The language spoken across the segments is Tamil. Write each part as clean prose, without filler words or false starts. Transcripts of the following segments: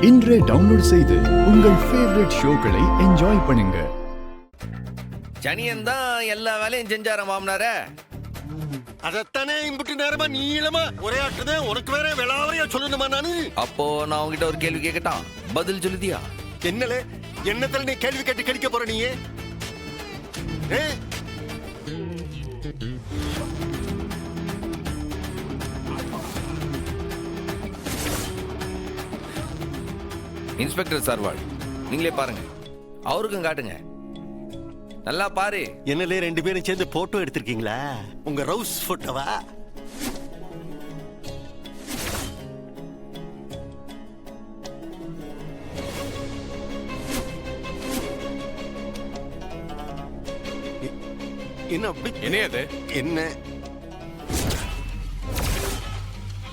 இன்றே டவுன்லோட் செய்து உங்கள் ஃபேவரட் ஷோக்களை என்ஜாய் பண்ணுங்க. சனியன் தான் எல்லா வேலையும் செஞ்சார மாமனார. அதத்தானே இம்புட்டு நேரமா நீளமா ஒரே ஆட்டுதான். உனக்கு வேற விளாவறையா சொல்லணுமா நானு? அப்போ நான் உங்ககிட்ட ஒரு கேள்வி கேட்கட்டான், பதில் சொல்லுதியா? என்னல என்னத்துல நீ கேள்வி கேட்டு கடிக்க போற நீ? இன்ஸ்பெக்டர் சர்வால், நீங்களே பாருங்க, அவருக்கும் காட்டுங்க. நல்லா பாரு. என்னலே ரெண்டு பேரும் சேர்ந்து போட்டோ எடுத்திருக்கீங்களா? உங்க ரவுஸ் போட்டோவா? என்ன அப்படி என்னையாது என்ன?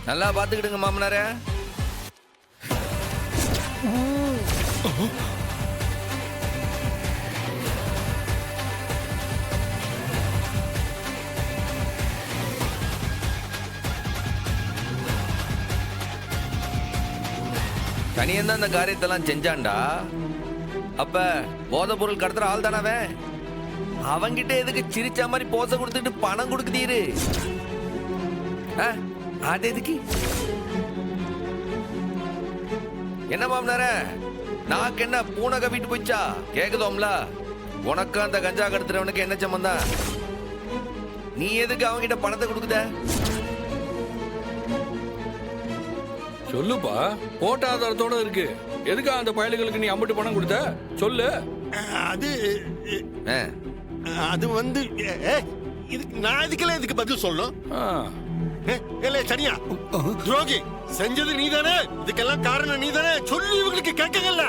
நல்லா பாத்துக்கிடுங்க மாமனார. தனியன் தான் இந்த காரியத்தெல்லாம் செஞ்சான்டா. அப்ப போதை பொருள் கடத்துற ஆள் தானே அவங்கிட்ட எதுக்கு சிரிச்ச மாதிரி போச கொடுத்துட்டு பணம் கொடுக்குதீரு? அது எதுக்கு? என்ன மாமனார, நாக்கு என்ன பூனை கவிட்டு போச்சா? கேக்குதோம்ல, உனக்கு அந்த கஞ்சா கடத்துறவனுக்கு என்ன சம்பந்தம்? நீ எதுக்கு அவங்கிட்ட பணத்தை கொடுக்குத? சொல்லுப்பா, போட்ட ஆதாரத்தோட இருக்கு. எதுக்கு அந்த பயலுகளுக்கு நீ அம்பட்டு பணம் கொடுத்த சொல்லு. அது அது வந்து நான் இதுக்கெல்லாம் எதுக்கு பதில் சொல்லணும்? இல்ல சரியா துரோகி செஞ்சது நீதானே, இதுக்கெல்லாம் காரணம் நீதானே சொல்லி இவங்களுக்கு கேட்கல.